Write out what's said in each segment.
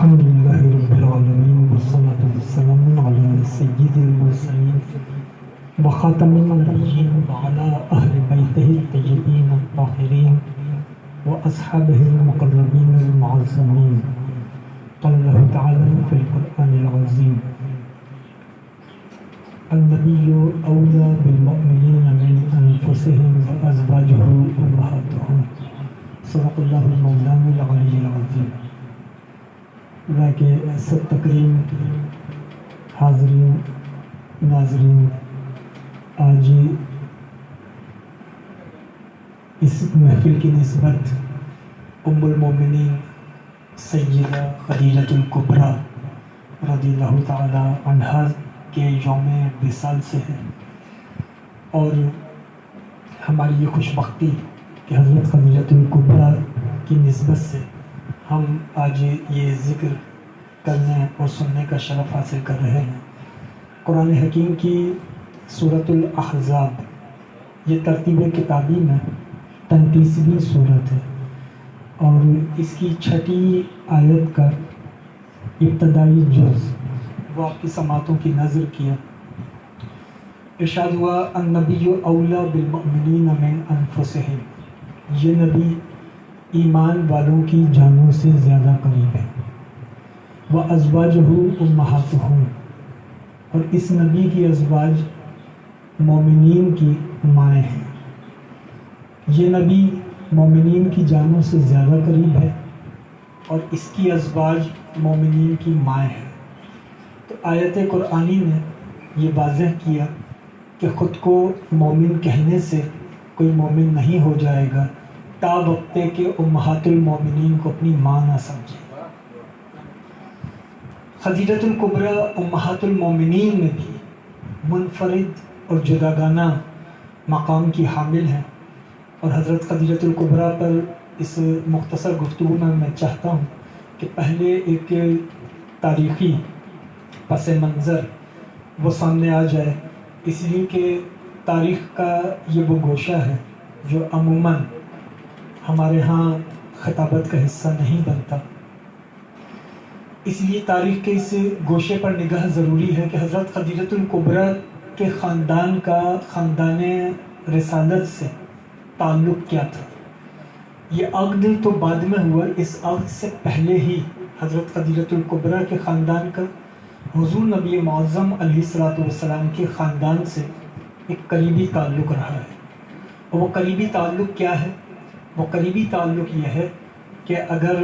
الحمد لله رب العالمين والصلاة والسلام على سيد المرسلين وخاتم النبيين وعلى أهل بيته الطيبين الطاهرين وأصحابه المقربين المعظمين. قال الله تعالى في القرآن العظيم: النبي أولى بالمؤمنين من أنفسهم وأزواجه أمهاتهم. صدق الله المولانا العلي العظيم. کہ سب تکریم حاضرین ناظرین، آج اس محفل کی نسبت ام المومنین سیدہ خدیجہ الکبریٰ رضی اللہ تعالی عنہا کے یوم وصال سے ہے، اور ہماری یہ خوش بختی کہ حضرت خدیجہ الکبریٰ کی نسبت سے ہم آج یہ ذکر کرنے اور سننے کا شرف حاصل کر رہے ہیں۔ قرآن حکیم کی سورۃ الاحزاب یہ ترتیب کتابی میں 33ویں سورت ہے، اور اس کی 6 آیت کا ابتدائی جز وہ آپ کی سماعتوں کی نظر کیا۔ ارشاد ہوا: النبی اولیٰ بالمؤمنین من انفسہم، یہ نبی ایمان والوں کی جانوں سے زیادہ قریب ہے۔ وَأَزْوَاجُهُ أُمَّهَاتُهُمْ، اور اس نبی کی ازواج مومنین کی مائیں ہیں۔ یہ نبی مومنین کی جانوں سے زیادہ قریب ہے اور اس کی ازواج مومنین کی مائیں ہیں۔ تو آیت قرآنی نے یہ واضح کیا کہ خود کو مومن کہنے سے کوئی مومن نہیں ہو جائے گا تا وقت کہ امہات المومنین کو اپنی ماں نہ سمجھے۔ خدیجہ الکبریٰ امہات المومنین میں بھی منفرد اور جداگانہ مقام کی حامل ہیں، اور حضرت خدیجہ الکبریٰ پر اس مختصر گفتگو میں چاہتا ہوں کہ پہلے ایک تاریخی پس منظر وہ سامنے آ جائے، اس لیے کہ تاریخ کا یہ وہ گوشہ ہے جو عموماً ہمارے ہاں خطابت کا حصہ نہیں بنتا۔ اس لیے تاریخ کے اس گوشے پر نگاہ ضروری ہے کہ حضرت خدیجہ الکبریٰ کے خاندان کا خاندان رسالت سے تعلق کیا تھا۔ یہ عقد تو بعد میں ہوا، اس عقد سے پہلے ہی حضرت خدیجہ الکبریٰ کے خاندان کا حضور نبی معظم علیہ السلام کے خاندان سے ایک قریبی تعلق رہا ہے۔ اور وہ قریبی تعلق کیا ہے؟ وہ قریبی تعلق یہ ہے کہ اگر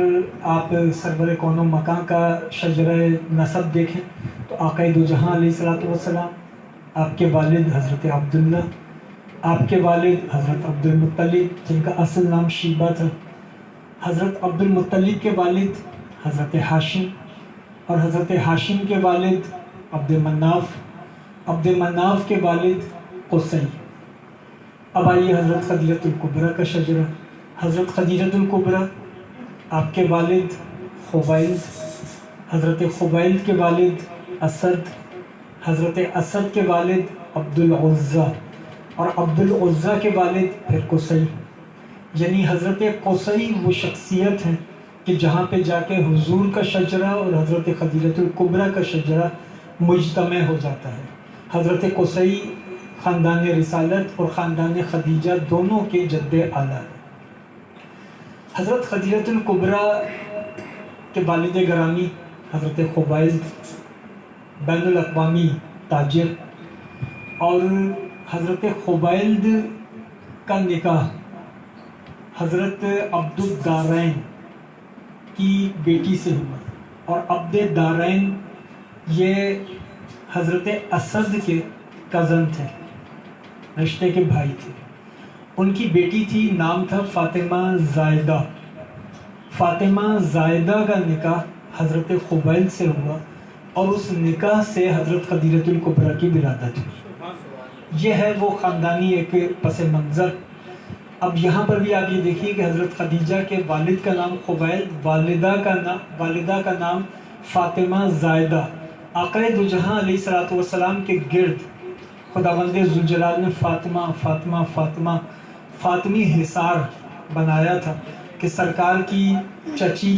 آپ سرور کون و مکان کا شجرہ نسب دیکھیں تو آقا دو جہاں علیہ السلام، آپ کے والد حضرت عبداللہ، آپ کے والد حضرت عبد المطلب جن کا اصل نام شیبہ تھا، حضرت عبد المطلب کے والد حضرت ہاشم، اور حضرت ہاشم کے والد عبد مناف، عبد مناف کے والد قصی۔ اب آئیے حضرت خدیجہ الکبریٰ کا شجرہ۔ حضرت خدیجہ الکبریٰ، آپ کے والد خبیلد، حضرت خبیلد کے والد اسد، حضرت اسد کے والد عبد العزیٰ، اور عبد العزیٰ کے والد پھر قصی۔ یعنی حضرت قصی وہ شخصیت ہیں کہ جہاں پہ جا کے حضور کا شجرہ اور حضرت خدیجہ الکبریٰ کا شجرہ مجتمع ہو جاتا ہے۔ حضرت قصی خاندان رسالت اور خاندان خدیجہ دونوں کے جد اعلیٰ ہیں۔ حضرت خدیجہ الکبریٰ کے والد گرامی حضرت خبیلد بین الاقوامی تاجر، اور حضرت خبیلد کا نکاح حضرت عبد الدارین کی بیٹی سے ہوا، اور عبد الدارین یہ حضرت اسد کے کزن تھے، رشتے کے بھائی تھے۔ ان کی بیٹی تھی، نام تھا فاطمہ زائدہ۔ فاطمہ زائدہ کا نکاح حضرت خبیلد سے ہوا، اور اس نکاح سے حضرت خدیجہ الکبریٰ کی ولادت ہوئی۔ یہ ہے وہ خاندانی ایک پس منظر۔ اب یہاں پر بھی آپ یہ دیکھیے کہ حضرت خدیجہ کے والد کا نام خبیلد، والدہ کا نام فاطمہ زائدہ۔ آقا دو جہاں علیہ السلام کے گرد خداوند ذوالجلال نے فاطمہ فاطمہ فاطمہ فاطمی حصار بنایا تھا کہ سرکار کی چچی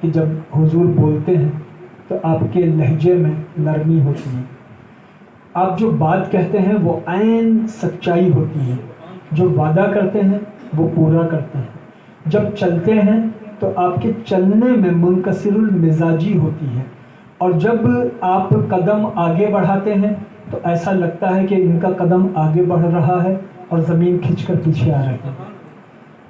کہ جب حضور بولتے ہیں تو آپ کے لہجے میں نرمی ہوتی ہے، آپ جو بات کہتے ہیں وہ عین سچائی ہوتی ہے، جو وعدہ کرتے ہیں وہ پورا کرتے ہیں، جب چلتے ہیں تو آپ کے چلنے میں منکسر المزاجی ہوتی ہے، اور جب آپ قدم آگے بڑھاتے ہیں تو ایسا لگتا ہے کہ ان کا قدم آگے بڑھ رہا ہے اور زمین کھنچ کر پیچھے آ رہی ہے۔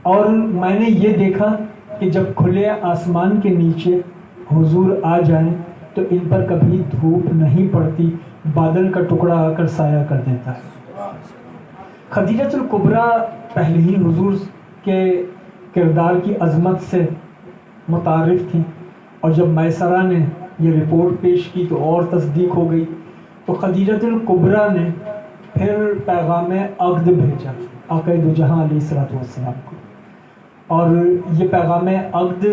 اور میں نے یہ دیکھا کہ جب کھلے آسمان کے نیچے حضور آ جائیں تو ان پر کبھی دھوپ نہیں پڑتی، بادل کا ٹکڑا آ کر سایہ کر دیتا ہے۔ خدیجۃ الکبریٰ پہلے ہی حضور کے کردار کی عظمت سے متعارف تھی، اور جب میسرہ نے یہ رپورٹ پیش کی تو اور تصدیق ہو گئی۔ تو خدیجۃ الکبریٰ نے پھر پیغام عقد بھیجا آقا دو جہاں علیہ السلام کو، اور یہ پیغام عقد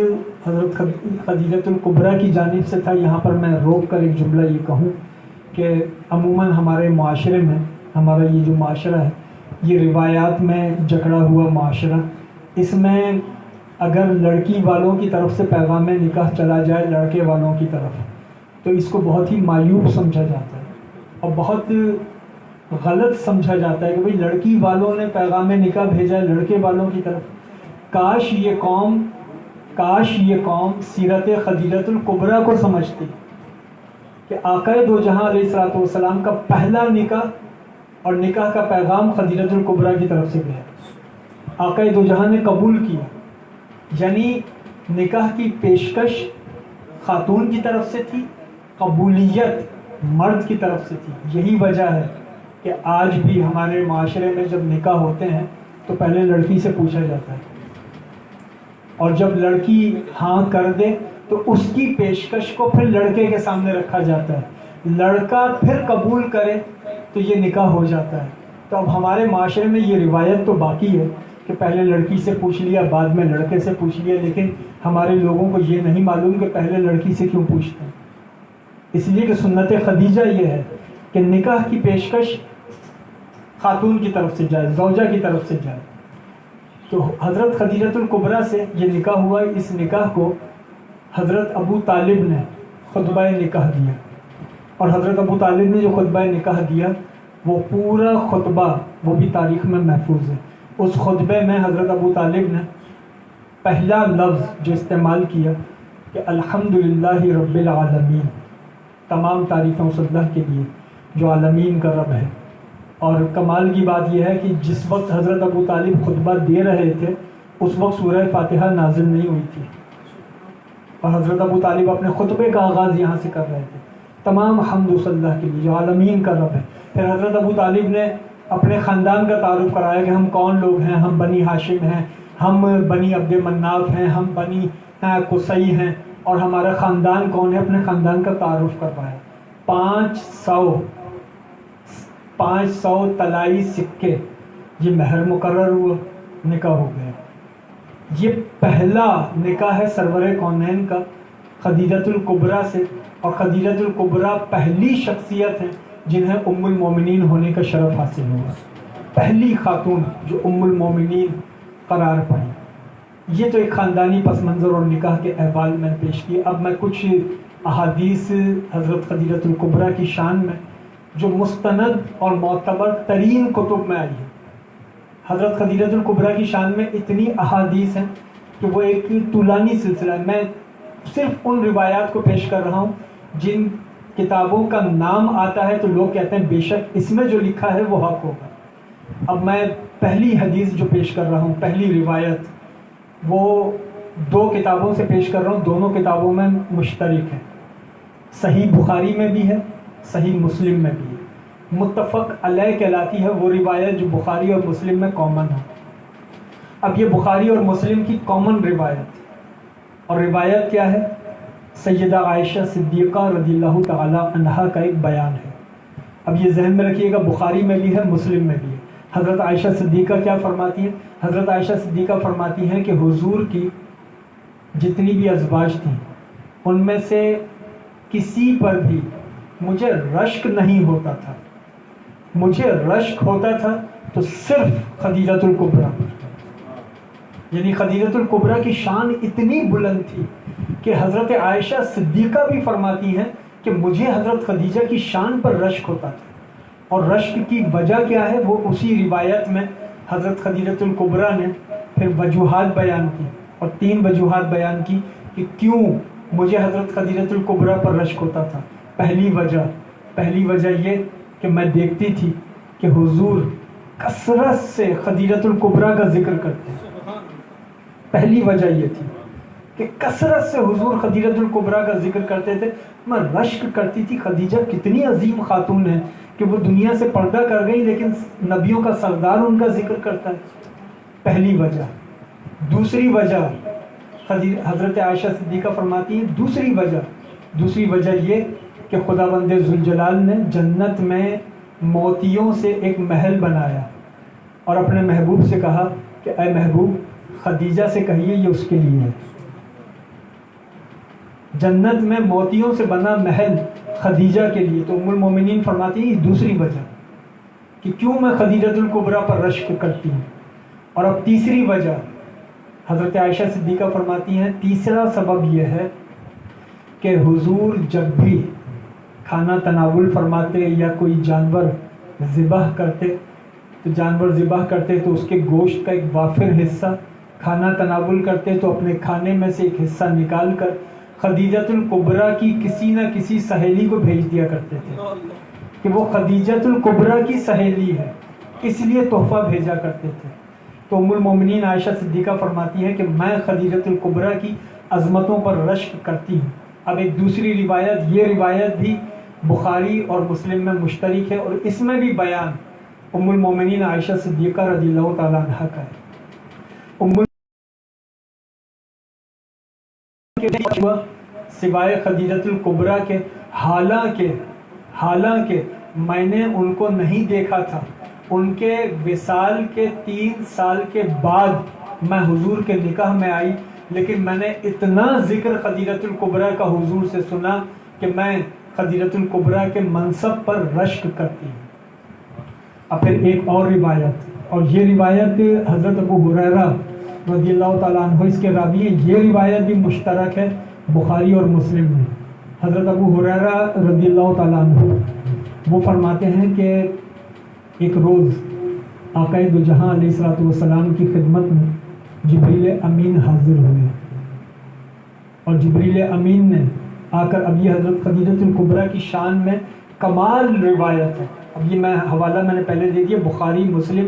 حضرت خدیجۃ الکبریٰ کی جانب سے تھا۔ یہاں پر میں روک کر ایک جملہ یہ کہوں کہ عموماً ہمارے معاشرے میں، ہمارا یہ جو معاشرہ ہے یہ روایات میں جکڑا ہوا معاشرہ، اس میں اگر لڑکی والوں کی طرف سے پیغام نکاح چلا جائے لڑکے والوں کی طرف تو اس کو بہت ہی معیوب سمجھا جاتا ہے اور بہت غلط سمجھا جاتا ہے کہ بھئی لڑکی والوں نے پیغام نکاح بھیجا ہے لڑکے والوں کی طرف۔ کاش یہ قوم سیرت خدیجۃ الکبریٰ کو سمجھتی کہ آقا دو جہاں علیہ السلام کا پہلا نکاح اور نکاح کا پیغام خدیجۃ الکبریٰ کی طرف سے گیا، آقا دو جہاں نے قبول کیا، یعنی نکاح کی پیشکش خاتون کی طرف سے تھی، قبولیت مرد کی طرف سے تھی۔ یہی وجہ ہے کہ آج بھی ہمارے معاشرے میں جب نکاح ہوتے ہیں تو پہلے لڑکی سے پوچھا جاتا ہے، اور جب لڑکی ہاں کر دے تو اس کی پیشکش کو پھر لڑکے کے سامنے رکھا جاتا ہے، لڑکا پھر قبول کرے تو یہ نکاح ہو جاتا ہے۔ تو اب ہمارے معاشرے میں یہ روایت تو باقی ہے کہ پہلے لڑکی سے پوچھ لیا بعد میں لڑکے سے پوچھ لیا، لیکن ہمارے لوگوں کو یہ نہیں معلوم کہ پہلے لڑکی سے کیوں پوچھتے ہیں۔ اس لیے کہ سنت خدیجہ یہ ہے کہ نکاح کی پیشکش خاتون کی طرف سے جائے، زوجہ کی طرف سے جائے۔ تو حضرت خدیجۃ الکبریٰ سے یہ نکاح ہوا، اس نکاح کو حضرت ابو طالب نے خطبہ نکاح دیا، اور حضرت ابو طالب نے جو خطبہ نکاح دیا وہ پورا خطبہ وہ بھی تاریخ میں محفوظ ہے۔ اس خطبے میں حضرت ابو طالب نے پہلا لفظ جو استعمال کیا کہ الحمدللہ رب العالمین، تمام تعریفیں اس اللہ کے لیے جو عالمین کا رب ہے۔ اور کمال کی بات یہ ہے کہ جس وقت حضرت ابو طالب خطبہ دے رہے تھے اس وقت سورہ فاتحہ نازل نہیں ہوئی تھی، اور حضرت ابو طالب اپنے خطبے کا آغاز یہاں سے کر رہے تھے، تمام حمد اس اللہ کے لیے جو عالمین کا رب ہے۔ پھر حضرت ابو طالب نے اپنے خاندان کا تعارف کرایا کہ ہم کون لوگ ہیں، ہم بنی ہاشم ہیں، ہم بنی عبد مناف ہیں، ہم بنی قصی ہیں، اور ہمارا خاندان کون ہے، اپنے خاندان کا تعارف کروایا۔ 500 طلائی سکے یہ مہر مقرر ہوا، نکاح ہو گیا۔ یہ پہلا نکاح ہے سرور کونین کا خدیجۃ الکبریٰ سے، اور خدیجۃ الکبریٰ پہلی شخصیت ہیں جنہیں ام المومنین ہونے کا شرف حاصل ہوا، پہلی خاتون جو ام المومنین قرار پائی۔ یہ تو ایک خاندانی پس منظر اور نکاح کے احوال میں پیش کیے۔ اب میں کچھ احادیث حضرت خدیجۃ الکبریٰ کی شان میں جو مستند اور معتبر ترین کتب میں آئی ہے۔ حضرت خدیجۃ الکبریٰ کی شان میں اتنی احادیث ہیں کہ وہ ایک طولانی سلسلہ ہے۔ میں صرف ان روایات کو پیش کر رہا ہوں جن کتابوں کا نام آتا ہے تو لوگ کہتے ہیں بے شک اس میں جو لکھا ہے وہ حق ہوگا۔ اب میں پہلی حدیث جو پیش کر رہا ہوں، پہلی روایت، وہ 2 کتابوں سے پیش کر رہا ہوں، دونوں کتابوں میں مشترک ہے، صحیح بخاری میں بھی ہے، صحیح مسلم میں بھی ہے، متفق علیہ کہلاتی ہے وہ روایت جو بخاری اور مسلم میں کامن ہے۔ اب یہ بخاری اور مسلم کی کامن روایت، اور روایت کیا ہے؟ سیدہ عائشہ صدیقہ رضی اللہ تعالی عنہا کا ایک بیان ہے۔ اب یہ ذہن میں رکھیے گا، بخاری میں بھی ہے، مسلم میں بھی ہے۔ حضرت عائشہ صدیقہ کیا فرماتی ہیں؟ حضرت عائشہ صدیقہ فرماتی ہیں کہ حضور کی جتنی بھی ازواج تھیں ان میں سے کسی پر بھی مجھے رشک نہیں ہوتا تھا، مجھے رشک ہوتا تھا تو صرف خدیجۃ الکبریٰ پر، یعنی خدیجۃ الکبریٰ کی شان اتنی بلند تھی کہ حضرت عائشہ صدیقہ بھی فرماتی ہیں کہ مجھے حضرت خدیجہ کی شان پر رشک ہوتا تھا. اور رشک کی وجہ کیا ہے وہ اسی روایت میں حضرت خدیجۃ الکبریٰ نے پھر وجوہات بیان کی، اور 3 وجوہات بیان کی کہ کیوں مجھے حضرت خدیجۃ الکبریٰ پر رشک ہوتا تھا. پہلی وجہ یہ کہ میں دیکھتی تھی کہ حضور کثرت سے خدیجۃ الکبریٰ کا ذکر کرتے ہیں. پہلی وجہ یہ تھی کہ کثرت سے حضور خدیجۃ الکبریٰ کا ذکر کرتے تھے. میں رشک کرتی تھی خدیجہ کتنی عظیم خاتون ہے کہ وہ دنیا سے پردہ کر گئی لیکن نبیوں کا سردار ان کا ذکر کرتا ہے. پہلی وجہ. دوسری وجہ حضرت عائشہ صدیقہ فرماتی ہیں دوسری وجہ یہ کہ خداوند ذوالجلال نے جنت میں موتیوں سے ایک محل بنایا اور اپنے محبوب سے کہا کہ اے محبوب خدیجہ سے کہیے یہ اس کے لیے ہے. جنت میں موتیوں سے بنا محل خدیجہ کے لیے. تو ام المومنین فرماتی ہیں دوسری وجہ کہ کیوں میں خدیجۃ الکبریٰ پر رشک کرتی ہوں. اور اب تیسری وجہ حضرت عائشہ صدیقہ فرماتی ہیں تیسرا سبب یہ ہے کہ حضور جب بھی کھانا تناول فرماتے یا کوئی جانور ذبح کرتے تو اس کے گوشت کا ایک وافر حصہ، کھانا تناول کرتے تو اپنے کھانے میں سے ایک حصہ نکال کر خدیجۃ الکبریٰ کی کسی نہ کسی سہیلی کو بھیج دیا کرتے تھے کہ وہ خدیجۃ الکبریٰ کی سہیلی ہے، اس لیے تحفہ بھیجا کرتے تھے. تو ام المومنین عائشہ صدیقہ فرماتی ہے کہ میں خدیجۃ الکبریٰ کی عظمتوں پر رشک کرتی ہوں. اب ایک دوسری روایت، یہ روایت بھی بخاری اور مسلم میں مشترک ہے، اور اس میں بھی بیان ام المومنین عائشہ صدیقہ رضی اللہ تعالیٰ عنہ کا ہے. سوائے خدیجۃ الکبریٰ کے حالانکہ میں نے ان کو نہیں دیکھا تھا. ان کے وصال کے 3 سال کے بعد میں حضور کے نکاح میں آئی، لیکن میں نے اتنا ذکر خدیجۃ الکبریٰ کا حضور سے سنا کہ میں خدیجۃ الکبریٰ کے منصب پر رشک کرتی ہوں. اب پھر ایک اور روایت، اور یہ روایت حضرت ابو ہریرہ رضی اللہ تعالیٰ عنہ اس کے راوی ہیں. یہ روایت بھی مشترک ہے بخاری اور مسلم میں. حضرت ابو ہریرہ رضی اللہ تعالیٰ عنہ وہ فرماتے ہیں کہ ایک روز آقا دو جہاں علیہ الصلوۃ والسلام کی خدمت میں جبریل امین حاضر ہوئے، اور جبریل امین نے آ کر، اب یہ حضرت خدیجۃ الکبریٰ کی شان میں کمال روایت ہے. اب یہ حوالہ میں نے پہلے دے دیا، بخاری مسلم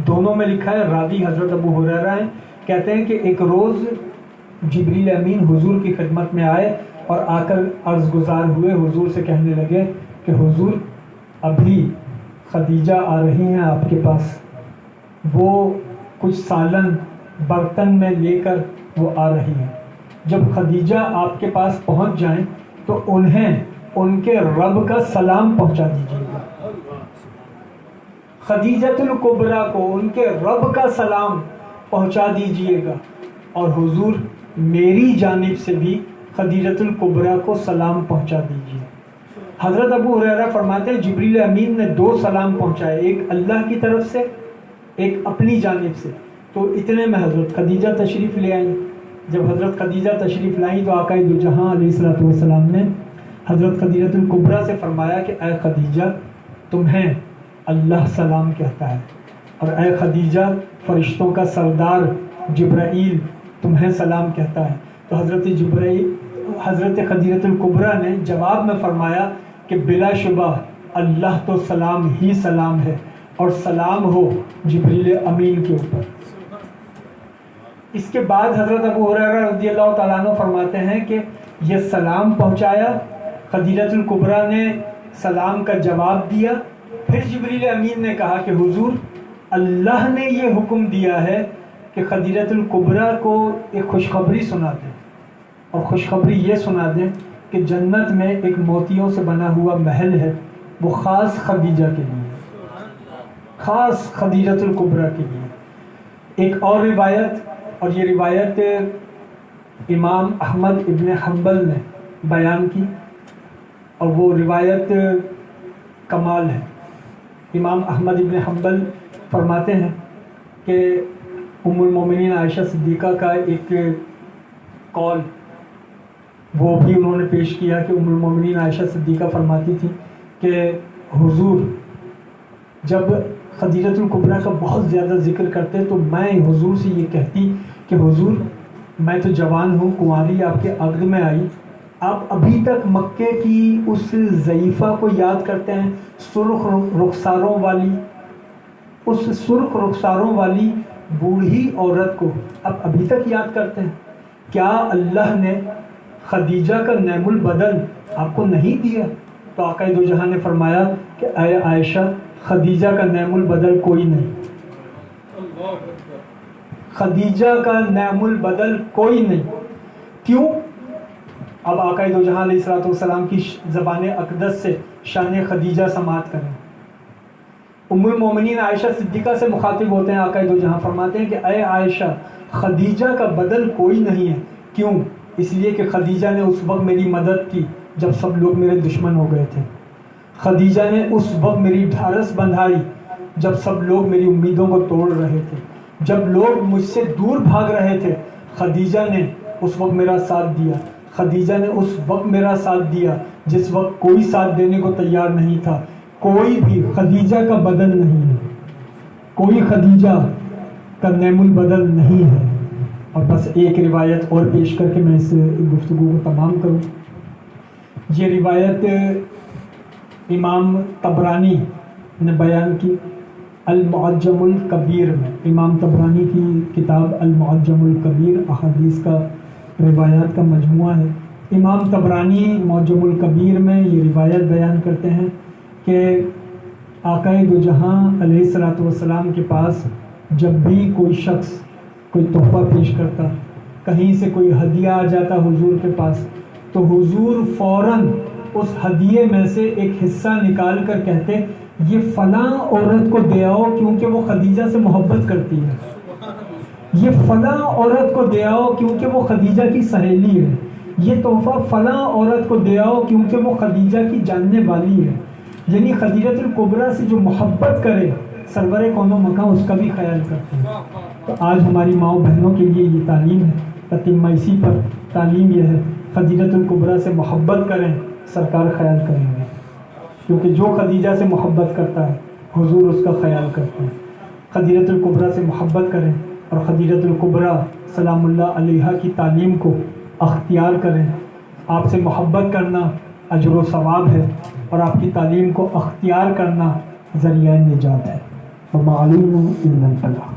دونوں میں لکھا ہے، راوی حضرت ابو ہریرہ ہیں. کہتے ہیں کہ ایک روز جبریل امین حضور کی خدمت میں آئے اور آ کر عرض گزار ہوئے، حضور سے کہنے لگے کہ حضور ابھی خدیجہ آ رہی ہیں آپ کے پاس، وہ کچھ سالن برتن میں لے کر وہ آ رہی ہیں. جب خدیجہ آپ کے پاس پہنچ جائیں تو انہیں ان کے رب کا سلام پہنچا دیجیے گا. خدیجۃ الکبریٰ کو ان کے رب کا سلام پہنچا دیجیے گا، اور حضور میری جانب سے بھی خدیجۃ الکبریٰ کو سلام پہنچا دیجیے. حضرت ابو ہریرہ فرماتے ہیں جبریل امین نے 2 سلام پہنچائے، ایک اللہ کی طرف سے، ایک اپنی جانب سے. تو اتنے میں حضرت خدیجہ تشریف لے آئیں. جب حضرت خدیجہ تشریف لائیں تو آقا دو جہاں علیہ الصلوۃ والسلام نے حضرت خدیجۃ الکبریٰ سے فرمایا کہ اے خدیجہ تمہیں اللہ سلام کہتا ہے، اور اے خدیجہ فرشتوں کا سردار جبرائیل تمہیں سلام کہتا ہے. تو حضرت خدیجۃ الکبریٰ نے جواب میں فرمایا کہ بلا شبہ اللہ تو سلام ہی سلام ہے، اور سلام ہو جبریل امین کے اوپر. اس کے بعد حضرت ابو ہریرہ رضی اللہ تعالیٰ عنہ فرماتے ہیں کہ یہ سلام پہنچایا، خدیجۃ الکبریٰ نے سلام کا جواب دیا. پھر جبریل امین نے کہا کہ حضور اللہ نے یہ حکم دیا ہے کہ خدیجۃ الکبریٰ کو ایک خوشخبری سنا دیں، اور خوشخبری یہ سنا دیں کہ جنت میں ایک موتیوں سے بنا ہوا محل ہے، وہ خاص خدیجہ کے لیے، خاص خدیجۃ الکبریٰ کے لیے. ایک اور روایت، اور یہ روایت امام احمد ابن حنبل نے بیان کی، اور وہ روایت کمال ہے. امام احمد ابن حنبل فرماتے ہیں کہ ام المومنین عائشہ صدیقہ کا ایک قول وہ بھی انہوں نے پیش کیا کہ ام المومنین عائشہ صدیقہ فرماتی تھی کہ حضور جب خدیجۃ الکبریٰ کا بہت زیادہ ذکر کرتے تو میں حضور سے یہ کہتی کہ حضور میں تو جوان ہوں، کنواری آپ کے عقد میں آئی، آپ ابھی تک مکے کی اس ضعیفہ کو یاد کرتے ہیں، سرخ رخساروں والی بوڑھی عورت کو آپ ابھی تک یاد کرتے ہیں؟ کیا اللہ نے خدیجہ کا نعم البدل آپ کو نہیں دیا؟ تو آقا دو جہاں نے فرمایا کہ اے عائشہ، خدیجہ کا نعم البدل کوئی نہیں، خدیجہ کا نعم البدل کوئی نہیں۔ کیوں؟ اب آقا دو جہاں علیہ الصلوۃ والسلام کی زبان اقدس سے شان خدیجہ سماعت کریں۔ ام المومنین عائشہ صدیقہ سے مخاطب ہوتے ہیں، آقا دو جہاں فرماتے ہیں کہ اے عائشہ، خدیجہ کا بدل کوئی نہیں ہے۔ کیوں؟ اس لیے کہ خدیجہ نے اس وقت میری مدد کی جب سب لوگ میرے دشمن ہو گئے تھے، خدیجہ نے اس وقت میری ڈھارس بندھائی جب سب لوگ میری امیدوں کو توڑ رہے تھے، جب لوگ مجھ سے دور بھاگ رہے تھے، خدیجہ نے اس وقت میرا ساتھ دیا، خدیجہ نے اس وقت میرا ساتھ دیا جس وقت کوئی ساتھ دینے کو تیار نہیں تھا۔ کوئی بھی خدیجہ کا بدل نہیں ہے، کوئی خدیجہ کا نعم البدل نہیں ہے۔ اور بس ایک روایت اور پیش کر کے میں اس گفتگو کو تمام کروں۔ یہ روایت امام طبرانی نے بیان کی المعجم الکبیر میں، امام طبرانی کی کتاب المعجم الکبیر احادیث کا روایات کا مجموعہ ہے۔ امام طبرانی معجم الکبیر میں یہ روایت بیان کرتے ہیں کہ آقا دو جہاں علیہ الصلوۃ والسلام کے پاس جب بھی کوئی شخص کوئی تحفہ پیش کرتا، کہیں سے کوئی ہدیہ آ جاتا حضور کے پاس، تو حضور فوراً اس ہدیے میں سے ایک حصہ نکال کر کہتے یہ فلاں عورت کو دے آؤ کیونکہ وہ خدیجہ سے محبت کرتی ہے، یہ فلاں عورت کو دے آؤ کیونکہ وہ خدیجہ کی سہیلی ہے، یہ تحفہ فلاں عورت کو دے آؤ کیونکہ وہ خدیجہ کی جاننے والی ہے۔ یعنی خدیجۃ الکبریٰ سے جو محبت کرے سرور کون و مکان اس کا بھی خیال کرتے ہیں۔ تو آج ہماری ماؤں بہنوں کے لیے یہ تعلیم ہے، تتمہ اسی پر تعلیم یہ ہے، خدیجۃ الکبریٰ سے محبت کریں، سرکار خیال کریں گے، کیونکہ جو خدیجہ سے محبت کرتا ہے حضور اس کا خیال کرتے ہیں۔ خدیجۃ الکبریٰ سے محبت کریں اور خدیجۃ الکبریٰ سلام اللہ علیہا کی تعلیم کو اختیار کریں۔ آپ سے محبت کرنا اجر و ثواب ہے اور آپ کی تعلیم کو اختیار کرنا ذریعہ نجات ہے۔ وما علینا الا الفلاح۔